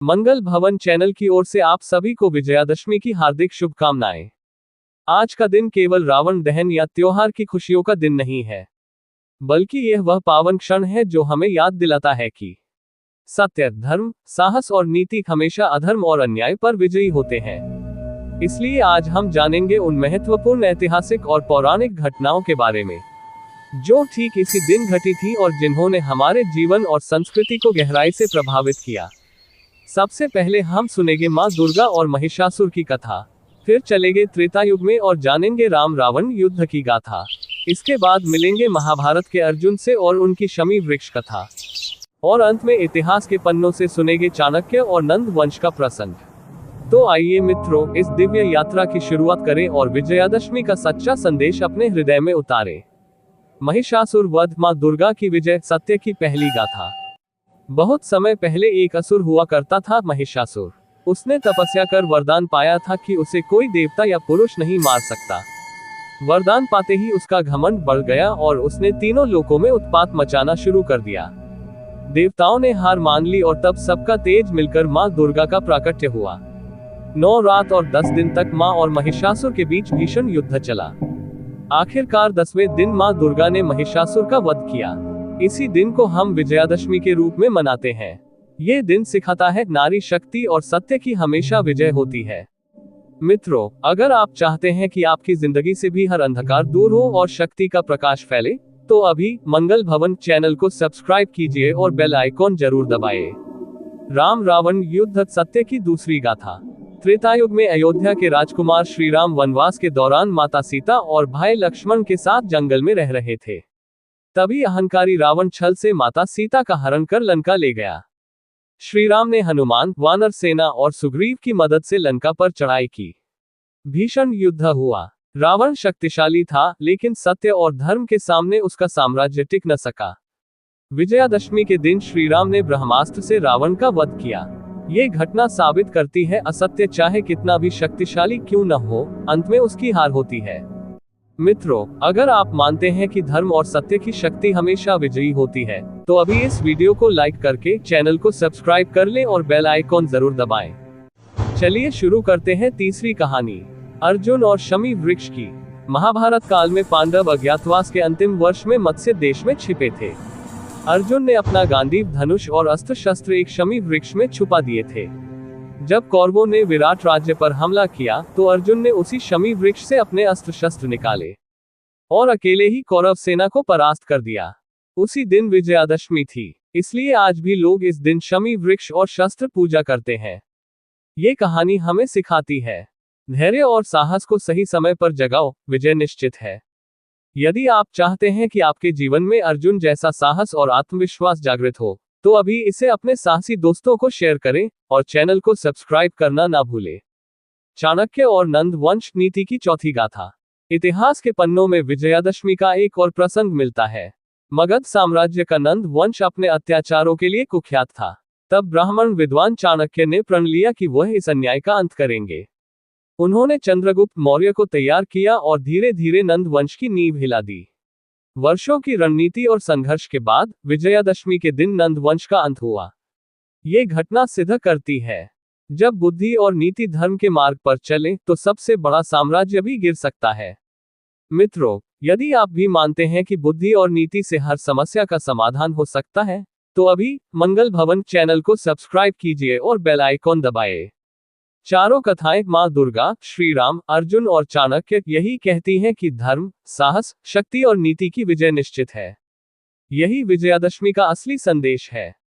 मंगल भवन चैनल की ओर से आप सभी को विजयादशमी की हार्दिक शुभकामनाएं। आज का दिन केवल रावण दहन या त्योहार की खुशियों का दिन नहीं है, बल्कि यह वह पावन क्षण है जो हमें याद दिलाता है कि सत्य, धर्म, साहस और नीति हमेशा अधर्म और अन्याय पर विजयी होते हैं। इसलिए आज हम जानेंगे उन महत्वपूर्ण ऐतिहासिक और पौराणिक घटनाओं के बारे में जो ठीक इसी दिन घटी थी और जिन्होंने हमारे जीवन और संस्कृति को गहराई से प्रभावित किया। सबसे पहले हम सुनेंगे मां दुर्गा और महिषासुर की कथा, फिर चलेंगे त्रेता युग में और जानेंगे राम रावण युद्ध की गाथा। इसके बाद मिलेंगे महाभारत के अर्जुन से और उनकी शमी वृक्ष कथा, और अंत में इतिहास के पन्नों से सुनेंगे चाणक्य और नंद वंश का प्रसंग। तो आइए मित्रों, इस दिव्य यात्रा की शुरुआत करें और विजयादशमी का सच्चा संदेश अपने हृदय में उतारें। महिषासुर वध, मां दुर्गा की विजय, सत्य की पहली गाथा। बहुत समय पहले एक असुर हुआ करता था, महिषासुर। उसने तपस्या कर वरदान पाया था कि उसे कोई देवता या पुरुष नहीं मार सकता। वरदान पाते ही उसका घमंड बढ़ गया और उसने तीनों लोकों में उत्पात मचाना शुरू कर दिया। देवताओं ने हार मान ली और तब सबका तेज मिलकर मां दुर्गा का प्राकट्य हुआ। 9 रात और 10 दिन तक मां और महिषासुर के बीच भीषण युद्ध चला। आखिरकार 10वें दिन मां दुर्गा ने महिषासुर का वध किया। इसी दिन को हम विजयादशमी के रूप में मनाते हैं। ये दिन सिखाता है नारी शक्ति और सत्य की हमेशा विजय होती है। मित्रों, अगर आप चाहते हैं कि आपकी जिंदगी से भी हर अंधकार दूर हो और शक्ति का प्रकाश फैले, तो अभी मंगल भवन चैनल को सब्सक्राइब कीजिए और बेल आइकॉन जरूर दबाइए। राम रावण युद्ध, सत्य की दूसरी गाथा। त्रेतायुग में अयोध्या के राजकुमार श्री राम वनवास के दौरान माता सीता और भाई लक्ष्मण के साथ जंगल में रह रहे थे। तभी अहंकारी रावण छल से माता सीता का हरण कर लंका ले गया। श्री राम ने हनुमान, वानर सेना और सुग्रीव की मदद से लंका पर चढ़ाई की। भीषण युद्ध हुआ। रावण शक्तिशाली था, लेकिन सत्य और धर्म के सामने उसका साम्राज्य टिक न सका। विजयादशमी के दिन श्री राम ने ब्रह्मास्त्र से रावण का वध किया। ये घटना साबित करती है, असत्य चाहे कितना भी शक्तिशाली क्यों न हो, अंत में उसकी हार होती है। मित्रों, अगर आप मानते हैं कि धर्म और सत्य की शक्ति हमेशा विजयी होती है, तो अभी इस वीडियो को लाइक करके चैनल को सब्सक्राइब कर लें और बेल आइकॉन जरूर दबाएं। चलिए शुरू करते हैं तीसरी कहानी, अर्जुन और शमी वृक्ष की। महाभारत काल में पांडव अज्ञातवास के अंतिम वर्ष में मत्स्य देश में छिपे थे। अर्जुन ने अपना गांडीव, धनुष और अस्त्र शस्त्र एक शमी वृक्ष में छुपा दिए थे। जब कौरवों ने विराट राज्य पर हमला किया, तो अर्जुन ने उसी शमी वृक्ष से अपने अस्त्र शस्त्र निकाले और अकेले ही कौरव सेना को परास्त कर दिया। उसी दिन विजयादशमी थी, इसलिए आज भी लोग इस दिन शमी वृक्ष और शस्त्र पूजा करते हैं। ये कहानी हमें सिखाती है, धैर्य और साहस को सही समय पर जगाओ, विजय निश्चित है। यदि आप चाहते हैं कि आपके जीवन में अर्जुन जैसा साहस और आत्मविश्वास जागृत हो, तो अभी इसे अपने साहसी दोस्तों को शेयर करें और चैनल को सब्सक्राइब करना ना भूलें। चाणक्य और नंद वंश, नीति की चौथी गाथा। इतिहास के पन्नों में विजयादशमी का एक और प्रसंग मिलता है। मगध साम्राज्य का नंद वंश अपने अत्याचारों के लिए कुख्यात था। तब ब्राह्मण विद्वान चाणक्य ने प्रण लिया कि वह इस अन्याय का अंत करेंगे। उन्होंने चंद्रगुप्त मौर्य को तैयार किया और धीरे धीरे नंद वंश की नींव हिला दी। वर्षों की रणनीति और संघर्ष के बाद विजयादशमी के दिन नंद वंश का अंत हुआ। ये घटना सिद्ध करती है, जब बुद्धि और नीति धर्म के मार्ग पर चले, तो सबसे बड़ा साम्राज्य भी गिर सकता है। मित्रों, यदि आप भी मानते हैं कि बुद्धि और नीति से हर समस्या का समाधान हो सकता है, तो अभी मंगल भवन चैनल को सब्सक्राइब कीजिए और बेल आइकॉन दबाइए। चारों कथाएं मां दुर्गा, श्री राम, अर्जुन और चाणक्य यही कहती हैं कि धर्म, साहस, शक्ति और नीति की विजय निश्चित है। यही विजयादशमी का असली संदेश है।